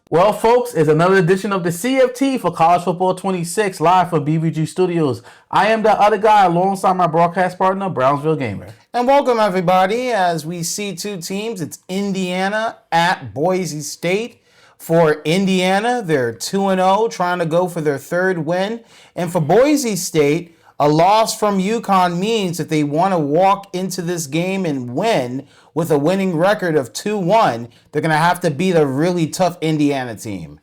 Well, folks, it's another edition of the CFT for College Football 26, live from BBG Studios. I am the other guy alongside my broadcast partner, Brownsville Gamer. And welcome, everybody, as we see two teams. It's Indiana at Boise State. For Indiana, they're 2-0, trying to go for their third win. And for Boise State, a loss from UConn means that they want to walk into this game and win with a winning record of 2-1. They're going to have to beat a really tough Indiana team.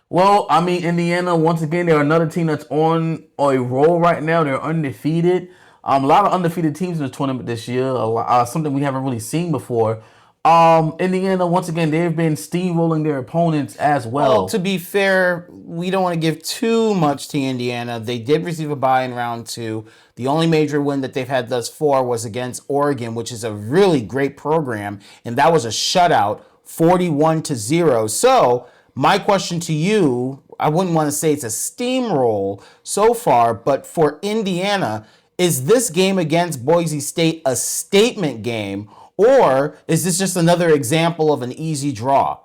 Well, I mean, Indiana, once again, they're another team that's on a roll right now. They're undefeated. A lot of undefeated teams in the tournament this year, something we haven't really seen before. Indiana, once again, they've been steamrolling their opponents as well. Well, to be fair, we don't want to give too much to Indiana. They did receive a bye in round 2. The only major win that they've had thus far was against Oregon, which is a really great program, and that was a shutout, 41-0. So, my question to you, I wouldn't want to say it's a steamroll so far, but for Indiana, is this game against Boise State a statement game, or is this just another example of an easy draw?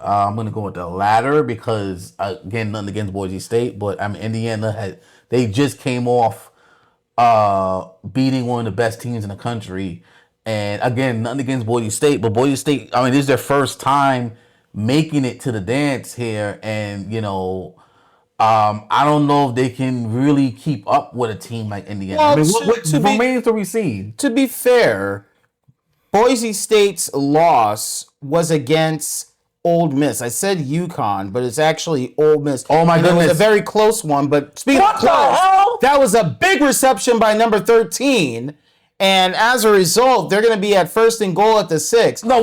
I'm going to go with the latter because, again, nothing against Boise State, but I mean, Indiana, they just came off beating one of the best teams in the country. And again, nothing against Boise State, but Boise State, I mean, this is their first time making it to the dance here. And, I don't know if they can really keep up with a team like Indiana. Well, I mean, what remains to be seen? To be fair, Boise State's loss was against Ole Miss. I said UConn, but it's actually Ole Miss. Oh my goodness. It was a very close one, but speaking of close, that was a big reception by number 13. And as a result, they're going to be at first and goal at the 6. No,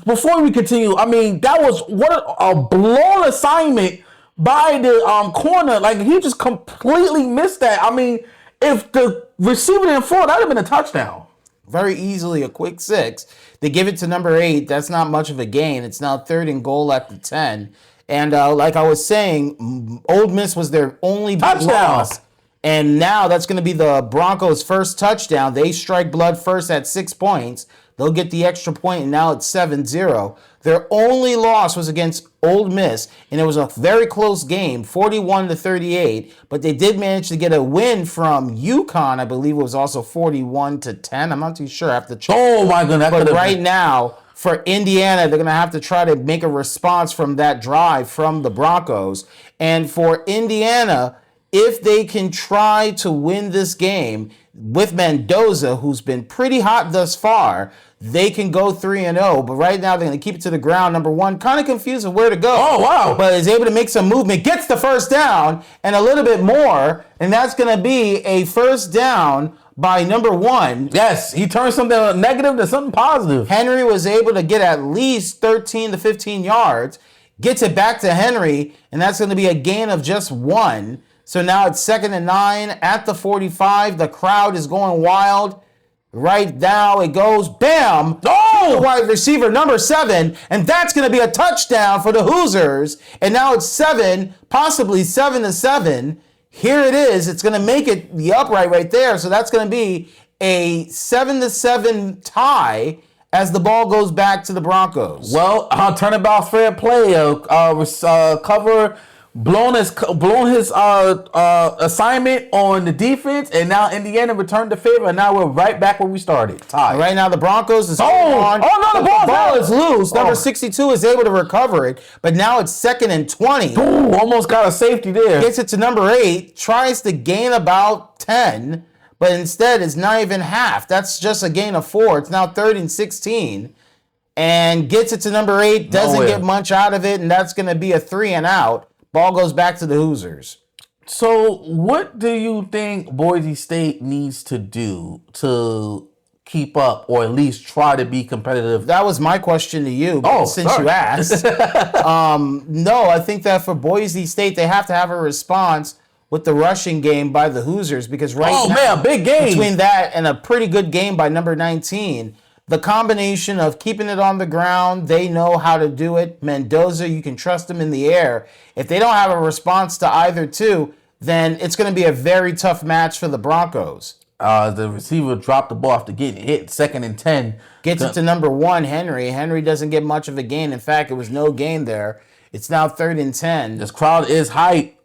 before we continue, I mean, that was what a blown assignment by the corner. Like, he just completely missed that. I mean, if the receiver didn't fall, that would have been a touchdown. Very easily a quick 6. They give it to number 8. That's not much of a gain. It's now third and goal at the 10. And like I was saying, Ole Miss was their only touchdown. Loss. And now that's going to be the Broncos' first touchdown. They strike blood first at 6 points. They'll get the extra point, and now it's 7-0. Their only loss was against Ole Miss, and it was a very close game, 41-38. But they did manage to get a win from UConn. I believe it was also 41-10. I'm not too sure. I have to check. Oh my goodness! But right now, for Indiana, they're going to have to try to make a response from that drive from the Broncos. And for Indiana, if they can try to win this game with Mendoza, who's been pretty hot thus far, they can go 3-0. But right now, they're going to keep it to the ground. Number 1, kind of confused of where to go. Oh, wow. But is able to make some movement, gets the first down, and a little bit more. And that's going to be a first down by number 1. Yes, he turned something negative to something positive. Henry was able to get at least 13 to 15 yards, gets it back to Henry, and that's going to be a gain of just 1. So now it's 2nd and 9 at the 45. The crowd is going wild. Right now it goes, bam! Oh! Wide receiver number 7, and that's going to be a touchdown for the Hoosiers. And now it's 7, possibly 7-7. Here it is. It's going to make it the upright right there. So that's going to be a 7-7 tie as the ball goes back to the Broncos. Well, turnabout fair play. Cover blown his assignment on the defense, and now Indiana returned the favor, and now we're right back where we started. Tied. Right now the Broncos is on. Oh no, the ball is loose. Number 62 is able to recover it, but now it's 2nd and 20. Ooh, almost got a safety there. Gets it to number 8, tries to gain about 10, but instead it's not even half. That's just a gain of 4. It's now 3rd and 16. And gets it to number 8, doesn't get much out of it, and that's going to be a 3 and out. Ball goes back to the Hoosiers. So what do you think Boise State needs to do to keep up or at least try to be competitive? That was my question to you, since you asked. No, I think that for Boise State, they have to have a response with the rushing game by the Hoosiers because now, big game. Between that and a pretty good game by number 19, the combination of keeping it on the ground, they know how to do it. Mendoza, you can trust him in the air. If they don't have a response to either two, then it's going to be a very tough match for the Broncos. The receiver dropped the ball after getting hit, 2nd and 10. Gets it to number 1, Henry. Henry doesn't get much of a gain. In fact, it was no gain there. It's now 3rd and 10. This crowd is hype.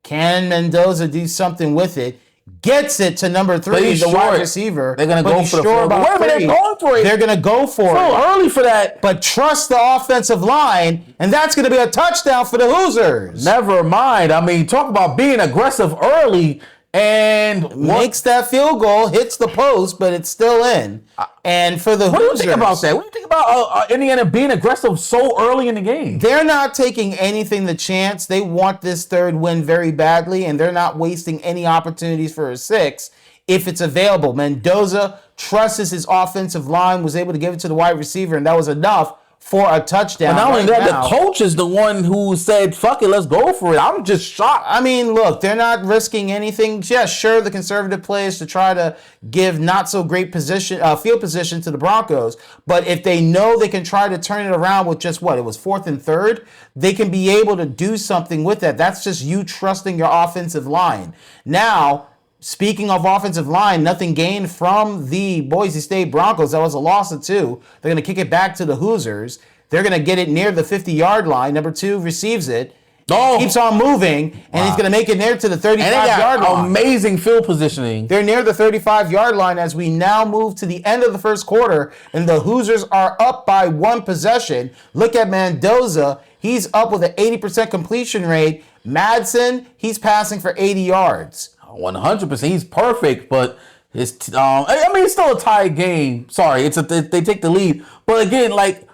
Can Mendoza do something with it? Gets it to number 3, the wide receiver. They're going to go for the field. Wait a minute, they're going for it. They're going to go for it. So early for that. But trust the offensive line, and that's going to be a touchdown for the Hoosiers. Never mind. I mean, talk about being aggressive early and makes that field goal, hits the post, but it's still in. And for the Hoosiers, what do you think about that? What do you think about Indiana being aggressive so early in the game? They're not taking anything the chance. They want this third win very badly, and they're not wasting any opportunities for a 6 if it's available. Mendoza trusts his offensive line, was able to give it to the wide receiver, and that was enough for a touchdown. But not only that, the coach is the one who said, fuck it, let's go for it. I'm just shocked. I mean, look, they're not risking anything. Yeah, sure, the conservative play is to try to give not so great field position to the Broncos. But if they know they can try to turn it around with just what? It was 4th and 3rd. They can be able to do something with that. That's just you trusting your offensive line. Now, speaking of offensive line, nothing gained from the Boise State Broncos. That was a loss of 2. They're going to kick it back to the Hoosiers. They're going to get it near the 50-yard line. Number 2 receives it. Keeps on moving, and he's going to make it near to the 35-yard line. Amazing field positioning. They're near the 35-yard line as we now move to the end of the first quarter, and the Hoosiers are up by 1 possession. Look at Mendoza. He's up with an 80% completion rate. Madsen, he's passing for 80 yards. 100%. He's perfect, but it's it's still a tied game. Sorry, they take the lead. But again, like,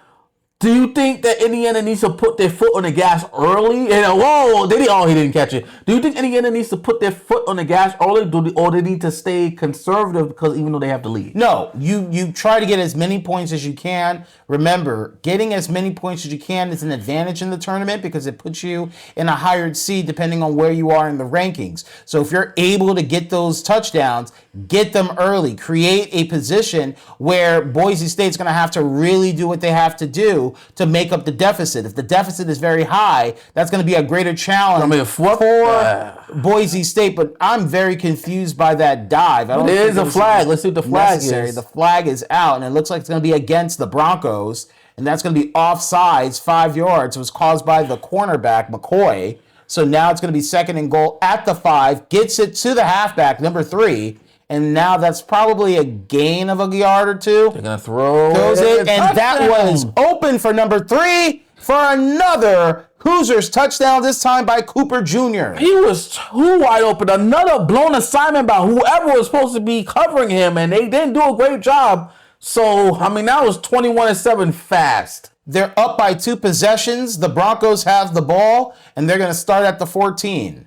do you think that Indiana needs to put their foot on the gas early? And he didn't catch it. Do you think Indiana needs to put their foot on the gas early, or they need to stay conservative because even though they have the lead? No, you try to get as many points as you can. Remember, getting as many points as you can is an advantage in the tournament because it puts you in a higher seed depending on where you are in the rankings. So if you're able to get those touchdowns, get them early. Create a position where Boise State's going to have to really do what they have to do to make up the deficit. If the deficit is very high, that's going to be a greater challenge for Boise State. But I'm very confused by that dive. It is a flag. Let's see what the flag is. The flag is out, and it looks like it's going to be against the Broncos, and that's going to be offsides, 5 yards. It was caused by the cornerback, McCoy. So now it's going to be 2nd and goal at the 5. Gets it to the halfback, number 3. And now that's probably a gain of a yard or 2. They're going to throws it. And that was open for number 3 for another Hoosiers touchdown, this time by Cooper Jr. He was too wide open. Another blown assignment by whoever was supposed to be covering him, and they didn't do a great job. So, that was 21-7 fast. They're up by 2 possessions. The Broncos have the ball, and they're going to start at the 14.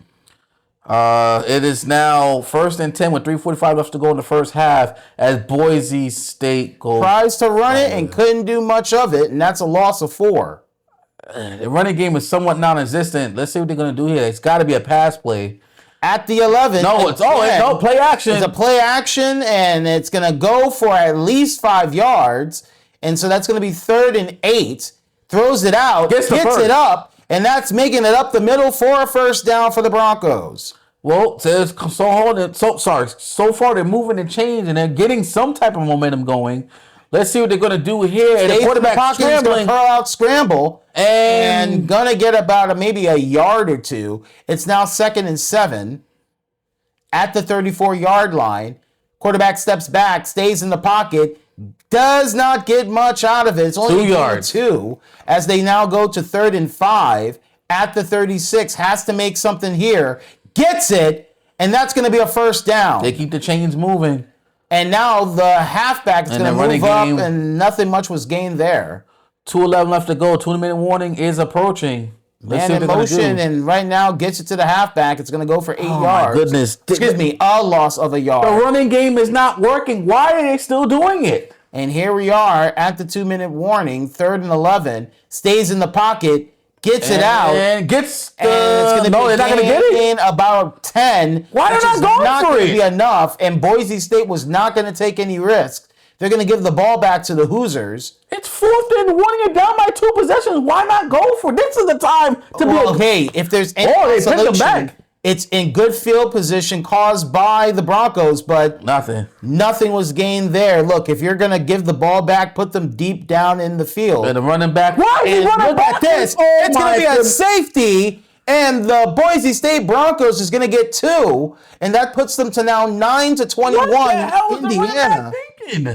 It is now 1st and 10 with 3:45 left to go in the first half as Boise State goes. Tries to run it and couldn't do much of it, and that's a loss of 4. The running game is somewhat non-existent. Let's see what they're going to do here. It's got to be a pass play. At the 11. No, play action. It's a play action, and it's going to go for at least 5 yards. And so that's going to be 3rd and 8. Throws it out, gets it up, and that's making it up the middle for a first down for the Broncos. Well, so far they're moving and changing. They're getting some type of momentum going. Let's see what they're going to do here. The quarterback scrambling. Curl out scramble and going to get about maybe a yard or 2. It's now 2nd and 7 at the 34-yard line. Quarterback steps back, stays in the pocket, does not get much out of it. It's only 2 yards. 2 as they now go to 3rd and 5 at the 36. Has to make something here. Gets it, and that's going to be a first down. They keep the chains moving. And now the halfback is going to move up, and nothing much was gained there. 2:11 left to go. 2-minute warning is approaching. Man in motion, and right now gets it to the halfback. It's going to go for 8 yards. My goodness. Excuse me, a loss of a yard. The running game is not working. Why are they still doing it? And here we are at the 2-minute warning. 3rd and 11. Stays in the pocket. Gets it out. And gets the... And it's going to be they're not going to get it? In about 10. Why are they not going for it? Not going to be enough. And Boise State was not going to take any risks. They're going to give the ball back to the Hoosiers. It's 4th and 1. You're down by 2 possessions. Why not go for it? This is the time to be... Okay, if there's any they picked them back. It's in good field position caused by the Broncos, but nothing was gained there. Look, if you're going to give the ball back, put them deep down in the field. And the running back. Why is he running back? This. It's going to be a safety, and the Boise State Broncos is going to get 2, and that puts them to now 9-21. Indiana.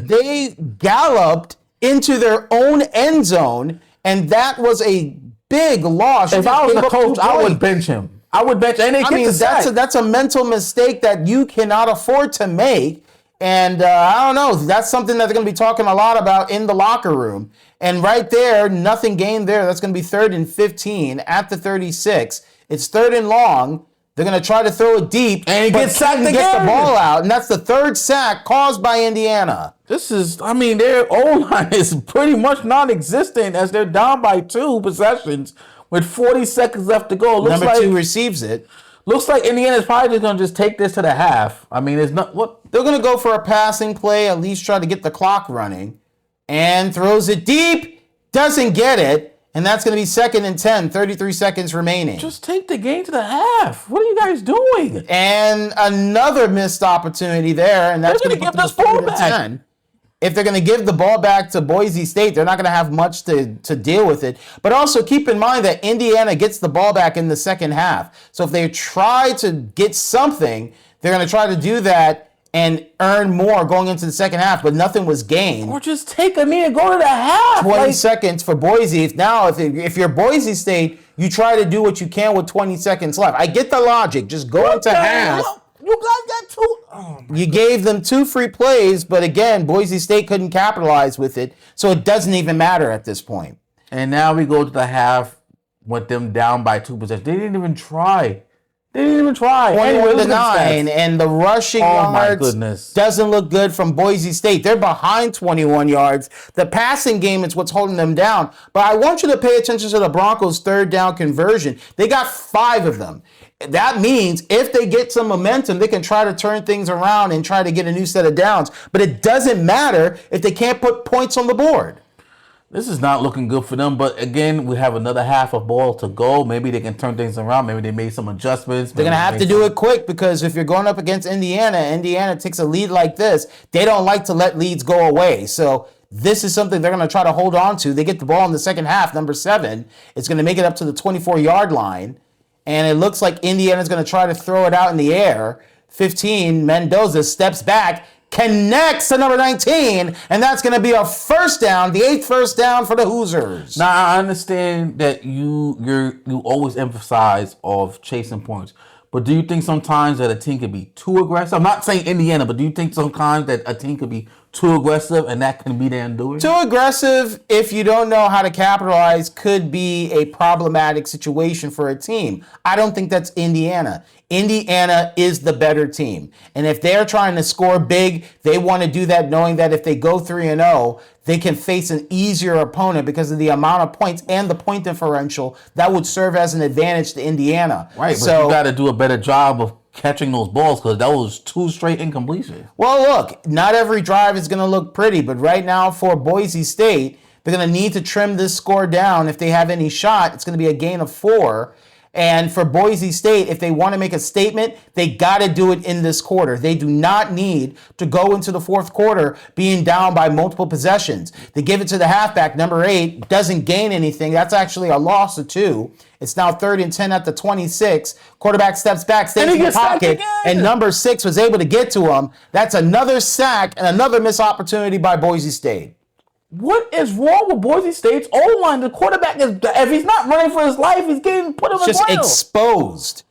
They galloped into their own end zone, and that was a big loss. If I was the coach, I would bench him. I would bench. And that's a mental mistake that you cannot afford to make. And I don't know. That's something that they're going to be talking a lot about in the locker room. And right there, nothing gained there. That's going to be 3rd and 15 at the 36. It's 3rd and long. They're going to try to throw it deep and get sacked again. Get the ball out. And that's the 3rd sack caused by Indiana. Their O-line is pretty much non-existent as they're down by 2 possessions with 40 seconds left to go. Number 2 receives it. Looks like Indiana's probably just going to just take this to the half. It's not what they're going to go for a passing play, at least try to get the clock running, and throws it deep, doesn't get it, and that's going to be 2nd and 10, 33 seconds remaining. Just take the game to the half. What are you guys doing? And another missed opportunity there, and that's going to put them 3rd and 10. If they're going to give the ball back to Boise State, they're not going to have much to deal with it. But also keep in mind that Indiana gets the ball back in the second half. So if they try to get something, they're going to try to do that and earn more going into the second half, but nothing was gained. Or just take a knee and go to the half. 20 seconds for Boise. If you're Boise State, you try to do what you can with 20 seconds left. I get the logic. Just go into half. You guys got 2. You gave them 2 free plays, but again, Boise State couldn't capitalize with it, so it doesn't even matter at this point. And now we go to the half with them down by 2 possessions. They didn't even try. 21-9, and the rushing yards doesn't look good from Boise State. They're behind 21 yards. The passing game is what's holding them down. But I want you to pay attention to the Broncos' 3rd down conversion. They got 5 of them. That means if they get some momentum, they can try to turn things around and try to get a new set of downs. But it doesn't matter if they can't put points on the board. This is not looking good for them. But again, we have another half of ball to go. Maybe they can turn things around. Maybe they made some adjustments. They're going to have to do it quick because if you're going up against Indiana takes a lead like this, they don't like to let leads go away. So this is something they're going to try to hold on to. They get the ball in the second half, number 7. It's going to make it up to the 24-yard line. And it looks like Indiana's going to try to throw it out in the air. 15, Mendoza steps back, connects to number 19, and that's going to be a 1st down, the 8th first down for the Hoosiers. Now, I understand that you always emphasize of chasing points. But do you think sometimes that a team could be too aggressive? I'm not saying Indiana, but do you think sometimes that a team could be too aggressive and that can be their undoing? Too aggressive, if you don't know how to capitalize, could be a problematic situation for a team. I don't think that's Indiana. Indiana is the better team. And if they're trying to score big, they want to do that knowing that if they go 3-0, they can face an easier opponent because of the amount of points and the point differential that would serve as an advantage to Indiana. Right, but you got to do a better job of catching those balls because that was 2 straight incompletions. Well, look, not every drive is going to look pretty, but right now for Boise State, they're going to need to trim this score down. If they have any shot, it's going to be a gain of 4. And for Boise State, if they want to make a statement, they got to do it in this quarter. They do not need to go into the 4th quarter being down by multiple possessions. They give it to the halfback, number 8, doesn't gain anything. That's actually a loss of 2. It's now 3rd and 10 at the 26. Quarterback steps back, stays in the pocket, and number 6 was able to get to him. That's another sack and another missed opportunity by Boise State. What is wrong with Boise State's O-line? The quarterback is, if he's not running for his life, he's getting put in the ground. Just exposed.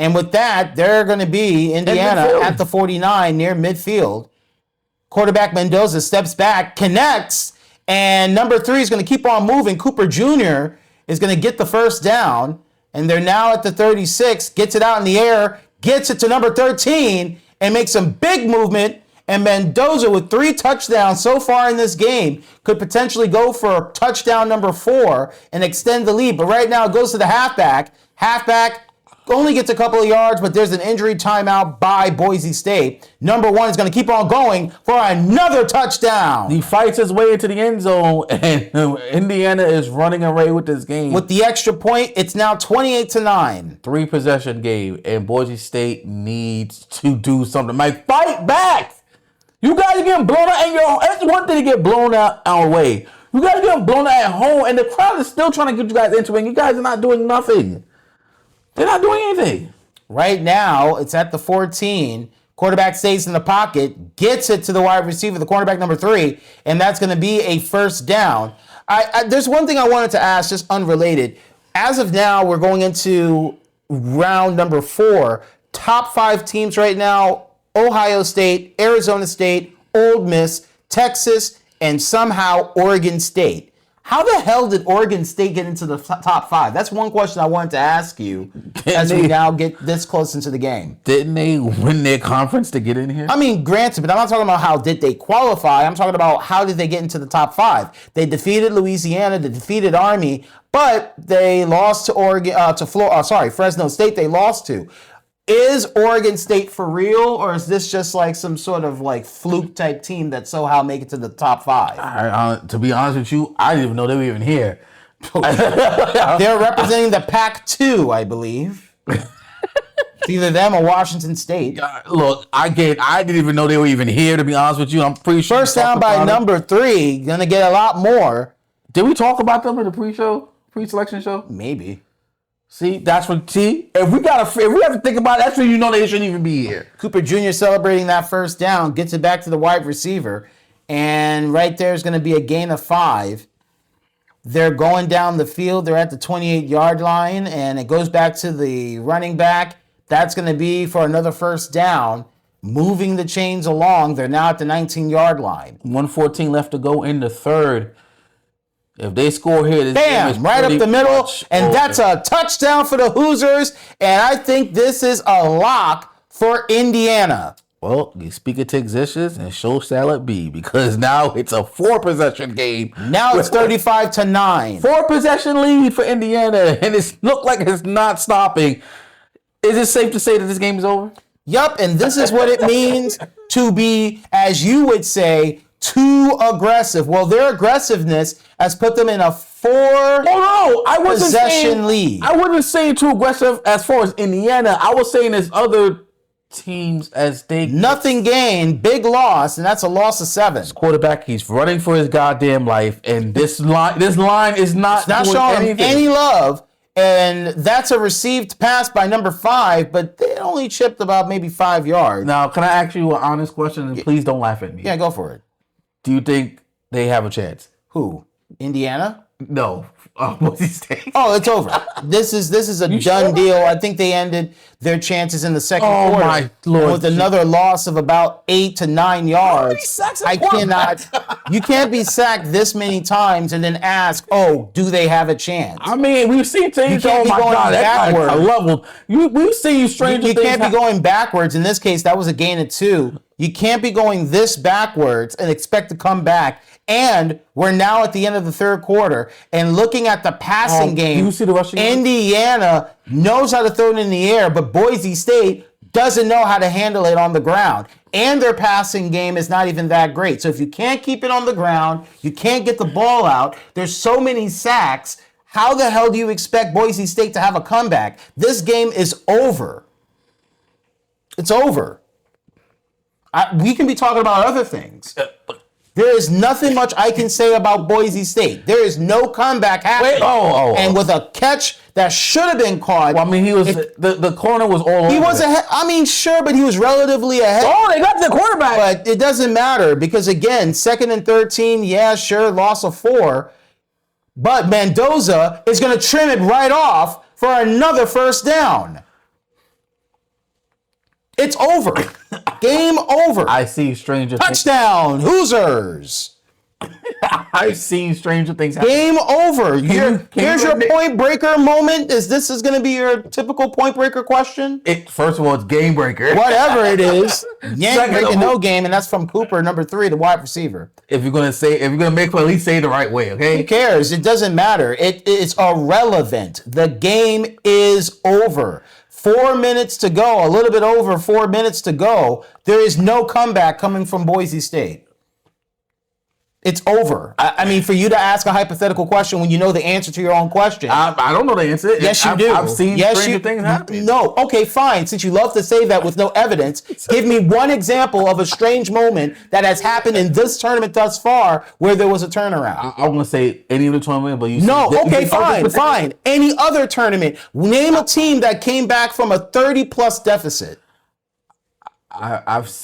And with that, they're going to be Indiana at the 49 near midfield. Quarterback Mendoza steps back, connects, and number 3 is going to keep on moving. Cooper Jr. is going to get the 1st down, and they're now at the 36, gets it out in the air, gets it to number 13, and makes some big movement. And Mendoza, with 3 touchdowns so far in this game, could potentially go for touchdown number 4 and extend the lead. But right now it goes to the halfback. Halfback only gets a couple of yards, but there's an injury timeout by Boise State. Number one is going to keep on going for another touchdown. He fights his way into the end zone, and Indiana is running away with this game. With the extra point, it's now 28-9. 3-possession game, and Boise State needs to do something. Like, fight back. You guys are getting blown out, and it's one thing to get blown out our way. You guys are getting blown out at home, and the crowd is still trying to get you guys into it, and you guys are not doing nothing. They're not doing anything. Right now, it's at the 14. Quarterback stays in the pocket, gets it to the wide receiver, the cornerback number 3, and that's going to be a first down. There's one thing I wanted to ask, just unrelated. As of now, we're going into round number 4. Top 5 teams right now, Ohio State, Arizona State, Ole Miss, Texas, and somehow Oregon State. How the hell did Oregon State get into the top 5? That's one question I wanted to ask you as we now get this close into the game. Didn't they win their conference to get in here? I mean, granted, but I'm not talking about how did they qualify. I'm talking about how did they get into the top 5. They defeated Louisiana, they defeated Army, but they lost to Fresno State. They lost to. Is Oregon State for real, or is this just like some sort of like fluke type team that somehow make it to the top 5? To be honest with you, I didn't even know they were even here. They're representing the Pac-2, I believe. It's either them or Washington State. Look, I didn't even know they were even here, to be honest with you. I'm pretty sure. First down by number 3, gonna get a lot more. Did we talk about them in the pre-selection show? Maybe. See, that's what. See, if we have to think about it, that's when you know they shouldn't even be here. Cooper Jr. celebrating that first down, gets it back to the wide receiver, and right there is going to be a gain of 5. They're going down the field. They're at the 28-yard line, and it goes back to the running back. That's going to be for another first down, moving the chains along. They're now at the 19-yard line. 1:14 left to go in the third. If they score here, this game is right up the middle, and that's a touchdown for the Hoosiers, and I think this is a lock for Indiana. Well, you speak it to existence, and so shall it be, because now it's a 4-possession game. Now it's 35-9. 4-possession lead for Indiana, and it looked like it's not stopping. Is it safe to say that this game is over? Yup, and this is what it means to be, as you would say, too aggressive. Well, their aggressiveness has put them in a 4-possession lead. I wasn't saying too aggressive as far as Indiana. I was saying there's other teams as they... Nothing gained, big loss, and that's a loss of 7. This quarterback, he's running for his goddamn life, and this line is not showing him any love. And that's a received pass by number 5, but they only chipped about maybe 5 yards. Now, can I ask you an honest question? And please don't laugh at me. Yeah, go for it. Do you think they have a chance? Who? Indiana? No. Boise State. Oh, it's over. This is a done deal. I think they ended their chances in the second quarter. Oh my Lord! With another loss of about 8 to 9 yards. I cannot. You can't be sacked this many times and then ask, "Oh, do they have a chance?" I mean, we've seen things. Oh my God, backwards. I love them. We've seen stranger things. You can't be going backwards. In this case, that was a gain of 2. You can't be going this backwards and expect to come back. And we're now at the end of the third quarter, and looking at the passing game, you see the rushing Indiana knows how to throw it in the air, but Boise State doesn't know how to handle it on the ground. And their passing game is not even that great. So if you can't keep it on the ground, you can't get the ball out, there's so many sacks, how the hell do you expect Boise State to have a comeback? This game is over. It's over. We can be talking about other things. There is nothing much I can say about Boise State. There is no comeback happening. And with a catch that should have been caught. Well, I mean, he was the corner was all over. He was ahead. I mean, sure, but he was relatively ahead. Oh, they got the quarterback. But it doesn't matter because, again, 2nd and 13, yeah, sure, loss of 4. But Mendoza is going to trim it right off for another first down. It's over. Game over. I see stranger things. Touchdown, Hoosiers. I've seen stranger things happen. Game over. Here's your point breaker moment. This is going to be your typical point breaker question? First of all, it's game breaker. Whatever it is. Yank breaking no game, and that's from Cooper, number 3, the wide receiver. If you're going to make it, at least say it the right way, okay? Who cares? It doesn't matter. It's irrelevant. The game is over. 4 minutes to go, a little bit over 4 minutes to go. There is no comeback coming from Boise State. It's over. I mean, for you to ask a hypothetical question when you know the answer to your own question. I don't know the answer. Yes, you do. I've seen stranger things happen. No. Okay, fine. Since you love to say that with no evidence, give me one example of a strange moment that has happened in this tournament thus far where there was a turnaround. I'm going to say any other tournament, but you No, okay, fine. Any other tournament. Name a team that came back from a 30-plus deficit.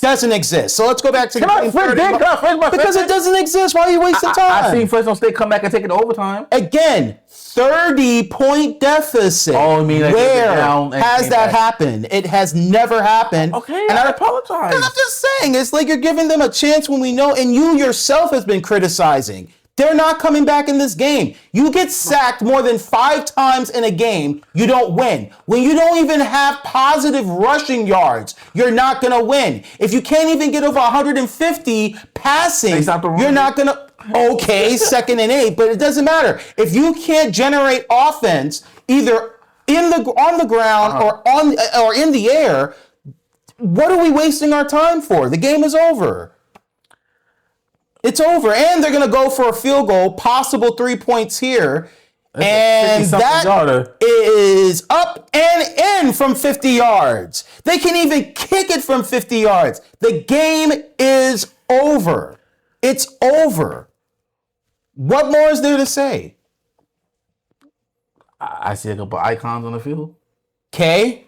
Doesn't exist. So let's go back to because it doesn't exist. Why are you wasting time? I've seen Fresno State come back and take it to overtime. Again, 30-point deficit. Oh, I mean, where has that happened? It has never happened. Okay, and I apologize. And I'm just saying, it's like you're giving them a chance when we know, and you yourself has been criticizing. They're not coming back in this game. You get sacked more than 5 times in a game, you don't win. When you don't even have positive rushing yards, you're not going to win. If you can't even get over 150 passing, you're not going to... Okay, 2nd and 8, but it doesn't matter. If you can't generate offense either on the ground or in the air, what are we wasting our time for? The game is over. It's over, and they're going to go for a field goal, possible 3 points here, and that is up and in from 50 yards. They can even kick it from 50 yards. The game is over. It's over. What more is there to say? I see a couple icons on the field. Okay.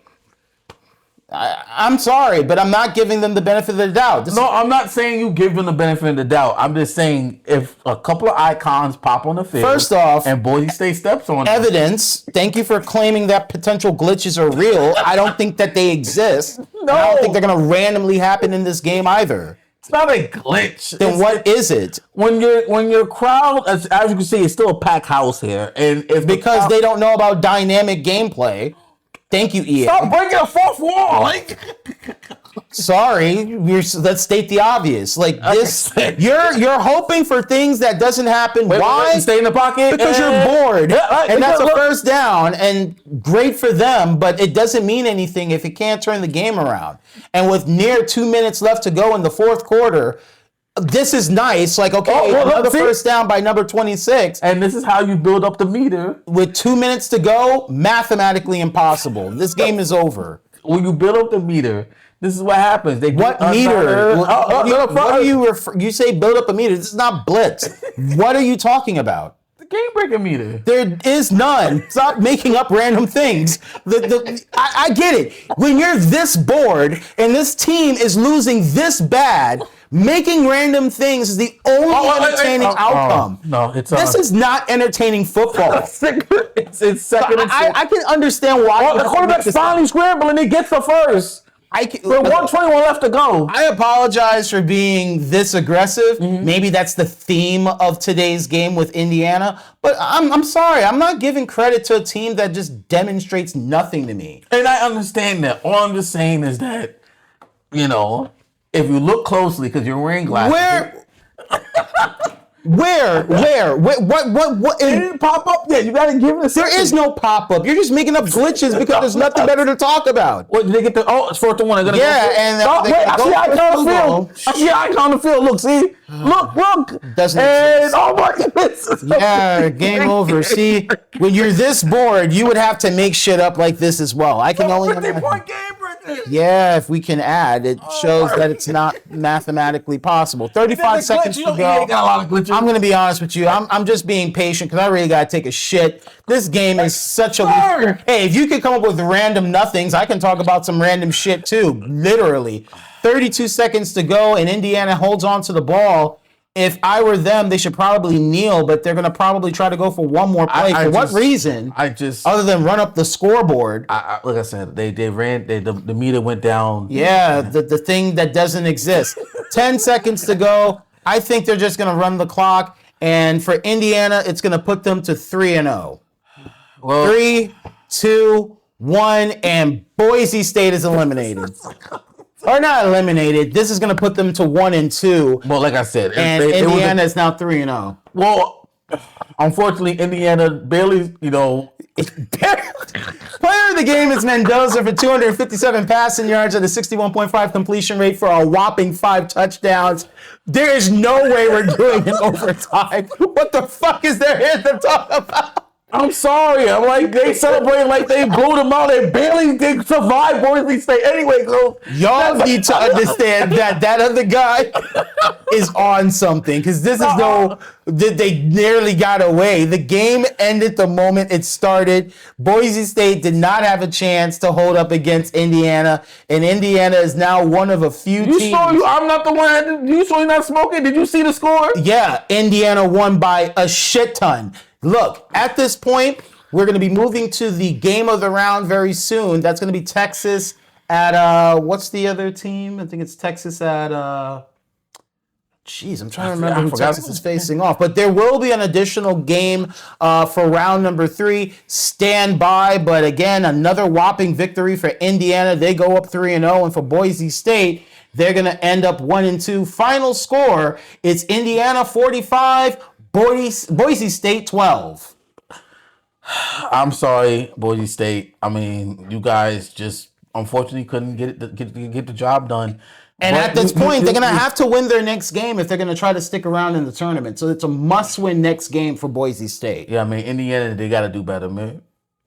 I'm sorry, but I'm not giving them the benefit of the doubt. I'm not saying you give them the benefit of the doubt. I'm just saying if a couple of icons pop on the field, first off, and Boise State steps on evidence. Thank you for claiming that potential glitches are real. I don't think that they exist. No, I don't think they're going to randomly happen in this game either. It's not a glitch. Then what is it? When your crowd, as you can see, it's still a packed house here, and if because they don't know about dynamic gameplay. Thank you, EA. Stop breaking a fourth wall. Sorry, let's state the obvious. Like this, you're hoping for things that doesn't happen. Why? Stay in the pocket because you're bored, and that's a first down, and great for them. But it doesn't mean anything if you can't turn the game around. And with near 2 minutes left to go in the fourth quarter. This is nice. Like, okay, another first down by number 26. And this is how you build up the meter. With 2 minutes to go, mathematically impossible. This game is over. When you build up the meter, this is what happens. What meter? What do you refer? You say build up a meter. This is not blitz. What are you talking about? The game breaker meter. There is none. Stop making up random things. I get it. When you're this bored and this team is losing this bad, making random things is the only entertaining outcome. No, this is not entertaining football. It's second and 6. I can understand why. The quarterback's finally scrambling. He gets the first. With 121 left to go. I apologize for being this aggressive. Mm-hmm. Maybe that's the theme of today's game with Indiana. But I'm sorry. I'm not giving credit to a team that just demonstrates nothing to me. And I understand that. All I'm just saying is that, if you look closely, because you're wearing glasses. Where? What? It didn't pop up yet. You gotta give it a second. There is no pop up. You're just making up glitches because there's nothing better to talk about. What did they get it's 4-1. I see icon on the field. I see icon on the field. Look, see? Look. Doesn't exist. Oh my goodness. Yeah, game over. See, when you're this bored, you would have to make shit up like this as well. I can only 50-point game. Yeah, if we can add, it shows that it's not mathematically possible. 35 seconds to go. Got a lot of glitches. I'm going to be honest with you. I'm just being patient because I really got to take a shit. This game is such a... Hey, if you could come up with random nothings, I can talk about some random shit too. Literally. 32 seconds to go and Indiana holds on to the ball. If I were them, they should probably kneel, but they're going to probably try to go for one more play. For what reason? Other than run up the scoreboard. Like I said, they ran, the meter went down. Yeah, the thing that doesn't exist. 10 seconds to go. I think they're just going to run the clock. And for Indiana, it's going to put them to 3-0. Well, 3, 2, 1, and Boise State is eliminated. Or not eliminated. This is going to put them to 1-2. Well, like I said, and Indiana is now 3-0. Well, Unfortunately, Indiana barely, Player of the game is Mendoza for 257 passing yards at a 61.5 completion rate for a whopping 5 touchdowns. There is no way we're doing an overtime. What the fuck is there here to talk about? I'm sorry. I'm like, they celebrating like they blew them out. They survived Boise State anyway. So y'all need to understand that other guy is on something, because this is they nearly got away. The game ended the moment it started. Boise State did not have a chance to hold up against Indiana, and Indiana is now one of a few teams. I'm not the one. You sure you're not smoking? Did you see the score? Yeah, Indiana won by a shit ton. Look, at this point, we're going to be moving to the game of the round very soon. That's going to be Texas at, what's the other team? I think it's Texas at, I'm trying to remember who Texas is facing off. But there will be an additional game for round number 3. Stand by. But again, another whopping victory for Indiana. They go up 3-0. And for Boise State, they're going to end up 1-2. Final score, it's Indiana 45, Boise State 12. I'm sorry, Boise State. I mean, you guys just unfortunately couldn't get the job done. And at this point, they're going to have to win their next game if they're going to try to stick around in the tournament. So it's a must-win next game for Boise State. Yeah, I mean, Indiana, they got to do better, man.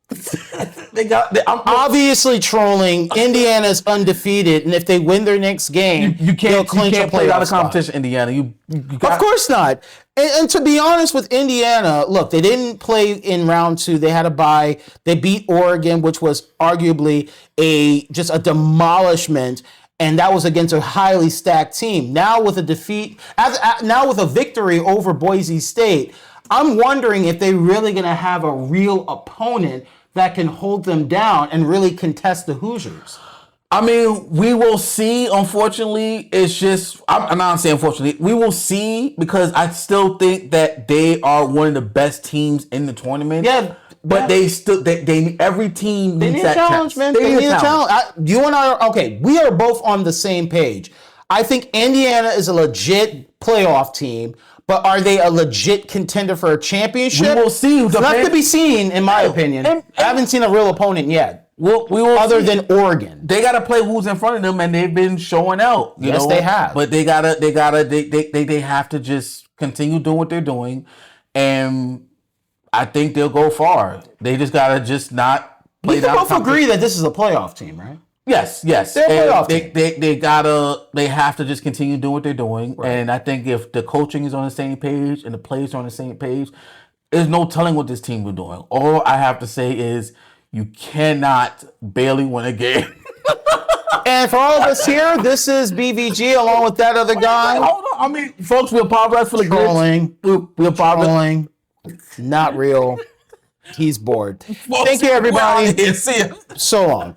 I'm obviously trolling. Indiana's undefeated, and if they win their next game, you can't play out of competition, spot. Indiana. You of course not. And to be honest with Indiana, look, they didn't play in round 2. They had a bye. They beat Oregon, which was arguably just a demolishment. And that was against a highly stacked team. Now with a defeat, now with a victory over Boise State, I'm wondering if they're really going to have a real opponent that can hold them down and really contest the Hoosiers. I mean, we will see. Unfortunately, it's just, I'm not saying unfortunately, we will see, because I still think that they are one of the best teams in the tournament. Yeah. But every team needs that challenge, man. They need a challenge. You and I are, okay, we are both on the same page. I think Indiana is a legit playoff team, but are they a legit contender for a championship? We will see. It's left to be seen, in my opinion. I haven't seen a real opponent yet. We will other see. Than Oregon. They gotta play who's in front of them, and they've been showing out. Yes, they have. But they have to just continue doing what they're doing, and I think they'll go far. They just gotta just not play. We can both agree that this is a playoff team, right? Yes. They're a playoff team. They have to just continue doing what they're doing. Right. And I think if the coaching is on the same page and the players are on the same page, there's no telling what this team is doing. All I have to say is you cannot barely win a game. And for all of us here, this is BVG along with that other guy. Hold on. I mean, folks, we apologize for the trolling. We apologize. Trolling. Not real. He's bored. Thank you, everybody. See ya. So long.